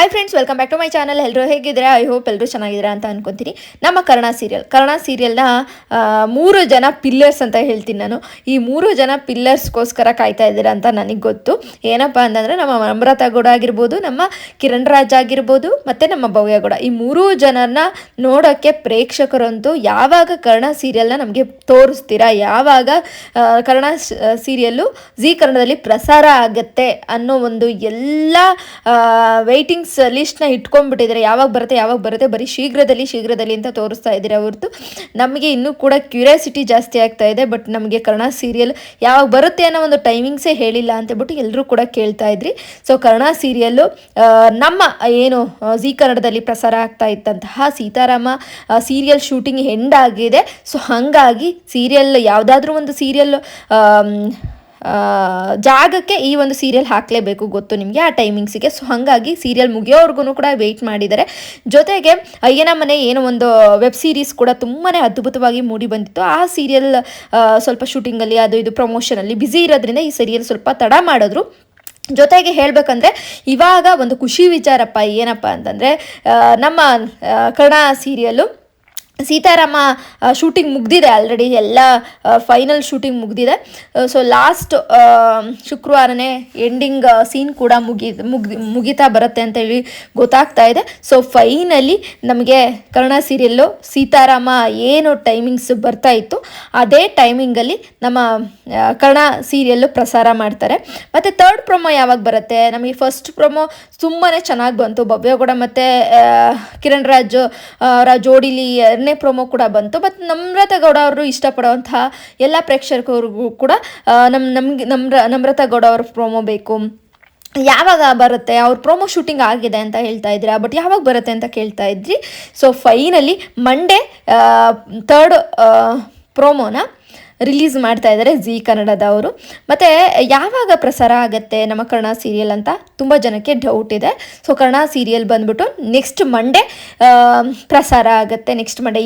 Hi friends, welcome back to my channel. ಎಲ್ಲರೂ ಹೇಗಿದ್ದೀರಾ? I hope ಎಲ್ಲರೂ ಚೆನ್ನಾಗಿದ್ದೀರಾ ಅಂತ ಅನ್ಕೊತೀನಿ. ನಮ್ಮ ಕರ್ಣ ಸೀರಿಯಲ್ನ 3 ಜನ ಪಿಲ್ಲರ್ಸ್ ಅಂತ ಹೇಳ್ತೀನಿ ನಾನು. ಈ 3 ಜನ ಪಿಲ್ಲರ್ಸ್ಗೋಸ್ಕರ ಕಾಯ್ತಾ ಇದ್ದೀರಾ ಅಂತ ನನಗೆ ಗೊತ್ತು. ಏನಪ್ಪ ಅಂತಂದರೆ ನಮ್ಮ ನಮ್ರತಾ ಗೌಡ ಆಗಿರ್ಬೋದು, ನಮ್ಮ ಕಿರಣ್ ರಾಜ್ ಆಗಿರ್ಬೋದು, ಮತ್ತು ನಮ್ಮ ಭವ್ಯ ಗೌಡ. ಈ 3 ಜನರನ್ನ ನೋಡೋಕ್ಕೆ ಪ್ರೇಕ್ಷಕರಂತೂ ಯಾವಾಗ ಕರ್ಣ ಸೀರಿಯಲ್ನ ನಮಗೆ ತೋರಿಸ್ತೀರಾ, ಯಾವಾಗ ಕರ್ಣ ಸೀರಿಯಲ್ಲು ಜೀ ಕನ್ನಡದಲ್ಲಿ ಪ್ರಸಾರ ಆಗುತ್ತೆ ಅನ್ನೋ ಒಂದು ಎಲ್ಲ ವೆಯ್ಟಿಂಗ್ಸ್ ಲಿಸ್ಟ್ನ ಇಟ್ಕೊಂಡ್ಬಿಟ್ಟಿದ್ದಾರೆ. ಯಾವಾಗ ಬರುತ್ತೆ ಬರೀ ಶೀಘ್ರದಲ್ಲಿ ಅಂತ ತೋರಿಸ್ತಾ ಇದ್ದೀರಾ ಹೊರತು ನಮಗೆ ಇನ್ನೂ ಕೂಡ ಕ್ಯೂರಿಯಾಸಿಟಿ ಜಾಸ್ತಿ ಆಗ್ತಾ ಇದೆ. ಬಟ್ ನಮಗೆ ಕರ್ಣ ಸೀರಿಯಲ್ ಯಾವಾಗ ಬರುತ್ತೆ ಅನ್ನೋ ಒಂದು ಟೈಮಿಂಗ್ಸೇ ಹೇಳಿಲ್ಲ ಅಂತಬಿಟ್ಟು ಎಲ್ಲರೂ ಕೂಡ ಕೇಳ್ತಾ ಇದ್ರಿ. ಸೊ ಕರ್ಣ ಸೀರಿಯಲ್ಲು ನಮ್ಮ ಏನು ಜೀ ಕನ್ನಡದಲ್ಲಿ ಪ್ರಸಾರ ಆಗ್ತಾ ಇದ್ದಂತಹ ಸೀತಾರಾಮ ಸೀರಿಯಲ್ ಶೂಟಿಂಗ್ ಎಂಡ್ ಆಗಿದೆ. ಸೊ ಹಾಗಾಗಿ ಸೀರಿಯಲ್ ಯಾವುದಾದ್ರೂ ಒಂದು ಸೀರಿಯಲ್ ಜಾಗಕ್ಕೆ ಈ ಒಂದು ಸೀರಿಯಲ್ ಹಾಕಲೇಬೇಕು, ಗೊತ್ತು ನಿಮಗೆ ಆ ಟೈಮಿಂಗ್ಸಿಗೆ. ಸೊ ಹಾಗಾಗಿ ಸೀರಿಯಲ್ ಮುಗಿಯೋವರೆಗೂ ಕೂಡ ವೆಯ್ಟ್ ಮಾಡಿದ್ದಾರೆ. ಜೊತೆಗೆ ಅಯ್ಯನ ಮನೆ ಏನೋ ಒಂದು ವೆಬ್ ಸೀರೀಸ್ ಕೂಡ ತುಂಬಾ ಅದ್ಭುತವಾಗಿ ಮೂಡಿ ಬಂದಿತ್ತು. ಆ ಸೀರಿಯಲ್ ಸ್ವಲ್ಪ ಶೂಟಿಂಗಲ್ಲಿ ಅದು ಇದು ಪ್ರಮೋಷನಲ್ಲಿ ಬ್ಯುಸಿ ಇರೋದ್ರಿಂದ ಈ ಸೀರಿಯಲ್ ಸ್ವಲ್ಪ ತಡ ಮಾಡಿದ್ರು. ಜೊತೆಗೆ ಹೇಳಬೇಕಂದ್ರೆ ಇವಾಗ ಒಂದು ಖುಷಿ ವಿಚಾರಪ್ಪ. ಏನಪ್ಪ ಅಂತಂದರೆ ನಮ್ಮ ಕನ್ನಡ ಸೀರಿಯಲ್ಲು ಸೀತಾರಾಮ ಶೂಟಿಂಗ್ ಮುಗ್ದಿದೆ ಆಲ್ರೆಡಿ, ಎಲ್ಲ ಫೈನಲ್ ಶೂಟಿಂಗ್ ಮುಗ್ದಿದೆ. ಸೊ ಲಾಸ್ಟ್ ಶುಕ್ರವಾರನೇ ಎಂಡಿಂಗ್ ಸೀನ್ ಕೂಡ ಮುಗಿತಾ ಬರುತ್ತೆ ಅಂತೇಳಿ ಗೊತ್ತಾಗ್ತಾ ಇದೆ. ಸೊ ಫೈನಲಿ ನಮಗೆ ಕನ್ನಡ ಸೀರಿಯಲ್ಲು ಸೀತಾರಾಮ ಏನು ಟೈಮಿಂಗ್ಸ್ ಬರ್ತಾ ಇತ್ತು ಅದೇ ಟೈಮಿಂಗಲ್ಲಿ ನಮ್ಮ ಕನ್ನಡ ಸೀರಿಯಲ್ಲು ಪ್ರಸಾರ ಮಾಡ್ತಾರೆ. ಮತ್ತು ಥರ್ಡ್ ಪ್ರೊಮೋ ಯಾವಾಗ ಬರುತ್ತೆ? ನಮಗೆ ಫಸ್ಟ್ ಪ್ರೊಮೋ ತುಂಬಾ ಚೆನ್ನಾಗಿ ಬಂತು. ಭವ್ಯಗೌಡ ಮತ್ತು ಕಿರಣ್ ರಾಜ್ ಜೋಡಿಲಿ ಪ್ರೊಮೋ ಕೂಡ ಬಂತು. ಬಟ್ ನಮ್ರತಾ ಗೌಡ ಅವರು ಇಷ್ಟಪಡುವಂತಹ ಎಲ್ಲ ಪ್ರೇಕ್ಷಕರಿಗೂ ಕೂಡ ನಮ್ರತಾ ಗೌಡ ಅವ್ರ ಪ್ರೊಮೋ ಬೇಕು. ಯಾವಾಗ ಬರುತ್ತೆ? ಅವ್ರ ಪ್ರೊಮೋ ಶೂಟಿಂಗ್ ಆಗಿದೆ ಅಂತ ಹೇಳ್ತಾ ಇದ್ದೀರಾ, ಬಟ್ ಯಾವಾಗ ಬರುತ್ತೆ ಅಂತ ಕೇಳ್ತಾ ಇದ್ರಿ. ಸೊ ಫೈನಲಿ ಮಂಡೇ ಥರ್ಡ್ ಪ್ರೊಮೋನ ರಿಲೀಸ್ ಮಾಡ್ತಾ ಇದ್ದಾರೆ ಜೀ ಕನ್ನಡದವರು. ಮತ್ತು ಯಾವಾಗ ಪ್ರಸಾರ ಆಗುತ್ತೆ ನಮ್ಮ ಕನ್ನಡ ಸೀರಿಯಲ್ ಅಂತ ತುಂಬ ಜನಕ್ಕೆ ಡೌಟ್ ಇದೆ. ಸೊ ಕನ್ನಡ ಸೀರಿಯಲ್ ಬಂದ್ಬಿಟ್ಟು ನೆಕ್ಸ್ಟ್ ಮಂಡೇ ಪ್ರಸಾರ ಆಗುತ್ತೆ.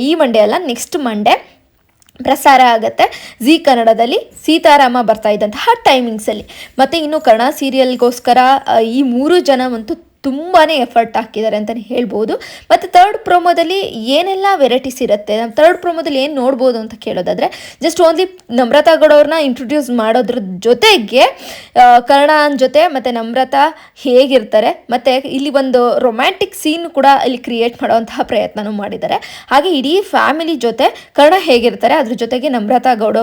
ಈ ಮಂಡೇ ಅಲ್ಲ, ನೆಕ್ಸ್ಟ್ ಮಂಡೇ ಪ್ರಸಾರ ಆಗುತ್ತೆ ಜೀ ಕನ್ನಡದಲ್ಲಿ ಸೀತಾರಾಮ ಬರ್ತಾ ಇದ್ದಂತಹ ಟೈಮಿಂಗ್ಸಲ್ಲಿ. ಮತ್ತು ಇನ್ನು ಕನ್ನಡ ಸೀರಿಯಲ್ಗೋಸ್ಕರ ಈ 3 ಜನವಂತೂ ತುಂಬಾ ಎಫರ್ಟ್ ಹಾಕಿದ್ದಾರೆ ಅಂತಲೇ ಹೇಳ್ಬೋದು. ಮತ್ತು ಥರ್ಡ್ ಪ್ರೊಮೋದಲ್ಲಿ ಏನೆಲ್ಲ ವೆರೈಟೀಸ್ ಇರುತ್ತೆ, ನಾವು ಥರ್ಡ್ ಪ್ರೊಮೋದಲ್ಲಿ ಏನು ನೋಡ್ಬೋದು ಅಂತ ಕೇಳೋದಾದರೆ ಜಸ್ಟ್ ಓನ್ಲಿ ನಮ್ರತಾ ಗೌಡ ಅವ್ರನ್ನ ಇಂಟ್ರೊಡ್ಯೂಸ್ ಮಾಡೋದ್ರ ಜೊತೆಗೆ ಕರ್ಣನ್ ಜೊತೆ ಮತ್ತು ನಮ್ರತಾ ಹೇಗಿರ್ತಾರೆ, ಮತ್ತು ಇಲ್ಲಿ ಒಂದು ರೊಮ್ಯಾಂಟಿಕ್ ಸೀನ್ ಕೂಡ ಇಲ್ಲಿ ಕ್ರಿಯೇಟ್ ಮಾಡೋವಂತಹ ಪ್ರಯತ್ನನೂ ಮಾಡಿದ್ದಾರೆ. ಹಾಗೆ ಇಡೀ ಫ್ಯಾಮಿಲಿ ಜೊತೆ ಕರ್ಣ ಹೇಗಿರ್ತಾರೆ ಅದ್ರ ಜೊತೆಗೆ ನಮ್ರತಾ ಗೌಡ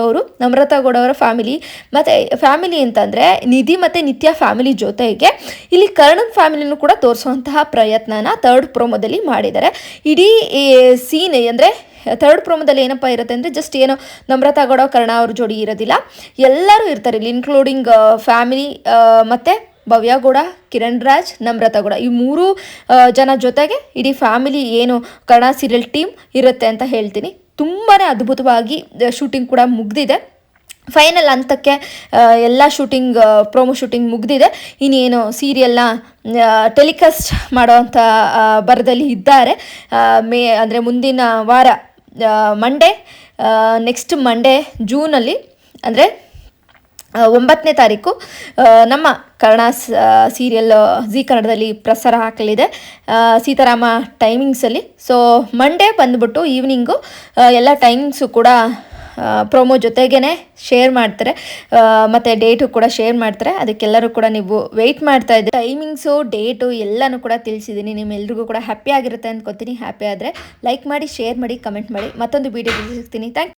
ಅವರ ಫ್ಯಾಮಿಲಿ, ಮತ್ತು ಫ್ಯಾಮಿಲಿ ಅಂತಂದರೆ ನಿಧಿ ಮತ್ತು ನಿತ್ಯ ಫ್ಯಾಮಿಲಿ ಜೊತೆಗೆ ಇಲ್ಲಿ ಕರ್ಣನ್ ಫ್ಯಾಮಿಲಿನೂ ಕೂಡ ತೋರಿಸುವಂತಹ ಪ್ರಯತ್ನನ ಥರ್ಡ್ ಪ್ರೊಮೋದಲ್ಲಿ ಮಾಡಿದ್ದಾರೆ. ಇಡೀ ಸೀನ್ ಅಂದರೆ ಥರ್ಡ್ ಪ್ರೊಮೋದಲ್ಲಿ ಏನಪ್ಪ ಇರುತ್ತೆ ಅಂದರೆ ಜಸ್ಟ್ ಏನೋ ನಮ್ರತಾ ಗೌಡ ಕರ್ಣ ಅವ್ರ ಜೋಡಿ ಇರೋದಿಲ್ಲ, ಎಲ್ಲರೂ ಇರ್ತಾರೆ ಇಲ್ಲಿ, ಇನ್ಕ್ಲೂಡಿಂಗ್ ಫ್ಯಾಮಿಲಿ ಮತ್ತು ಭವ್ಯ ಗೌಡ, ಕಿರಣ್ ರಾಜ್, ನಮ್ರತಾ ಗೌಡ, ಈ 3 ಜನ ಜೊತೆಗೆ ಇಡೀ ಫ್ಯಾಮಿಲಿ ಏನು ಕನ್ನಡ ಸೀರಿಯಲ್ ಟೀಮ್ ಇರುತ್ತೆ ಅಂತ ಹೇಳ್ತೀನಿ. ತುಂಬಾ ಅದ್ಭುತವಾಗಿ ಶೂಟಿಂಗ್ ಕೂಡ ಮುಗ್ದಿದೆ. ಫೈನಲ್ ಹಂತಕ್ಕೆ ಎಲ್ಲ ಪ್ರೊಮೋ ಶೂಟಿಂಗ್ ಮುಗ್ದಿದೆ. ಇನ್ನೇನು ಸೀರಿಯಲ್ನ ಟೆಲಿಕಾಸ್ಟ್ ಮಾಡೋವಂಥ ಬರದಲ್ಲಿ ಇದ್ದಾರೆ. ಅಂದರೆ ಮುಂದಿನ ವಾರ ಮಂಡೇ, ನೆಕ್ಸ್ಟ್ ಮಂಡೇ ಜೂನಲ್ಲಿ ಅಂದರೆ 9ನೇ ತಾರೀಕು ನಮ್ಮ ಕನ್ನಡ ಸೀರಿಯಲ್ ಜೀ ಕನ್ನಡದಲ್ಲಿ ಪ್ರಸಾರ ಹಾಕಲಿದೆ ಸೀತಾರಾಮ ಟೈಮಿಂಗ್ಸಲ್ಲಿ. ಸೊ ಮಂಡೇ ಬಂದುಬಿಟ್ಟು ಈವ್ನಿಂಗು ಎಲ್ಲ ಟೈಮಿಂಗ್ಸು ಕೂಡ ಪ್ರೊಮೋ ಜೊತೆಗೇ ಶೇರ್ ಮಾಡ್ತಾರೆ, ಮತ್ತು ಡೇಟು ಕೂಡ ಶೇರ್ ಮಾಡ್ತಾರೆ. ಅದಕ್ಕೆಲ್ಲರೂ ಕೂಡ ನೀವು ವೆಯ್ಟ್ ಮಾಡ್ತಾ ಇದ್ದೀರಿ. ಟೈಮಿಂಗ್ಸು, ಡೇಟು ಎಲ್ಲನೂ ಕೂಡ ತಿಳಿಸಿದ್ದೀನಿ. ನಿಮ್ಮೆಲ್ರಿಗೂ ಕೂಡ ಹ್ಯಾಪಿ ಆಗಿರುತ್ತೆ ಅಂದ್ಕೊತೀನಿ. ಹ್ಯಾಪಿ ಆದರೆ ಲೈಕ್ ಮಾಡಿ, ಶೇರ್ ಮಾಡಿ, ಕಮೆಂಟ್ ಮಾಡಿ. ಮತ್ತೊಂದು ವೀಡಿಯೋ ಸಿಗ್ತೀನಿ. Thank you.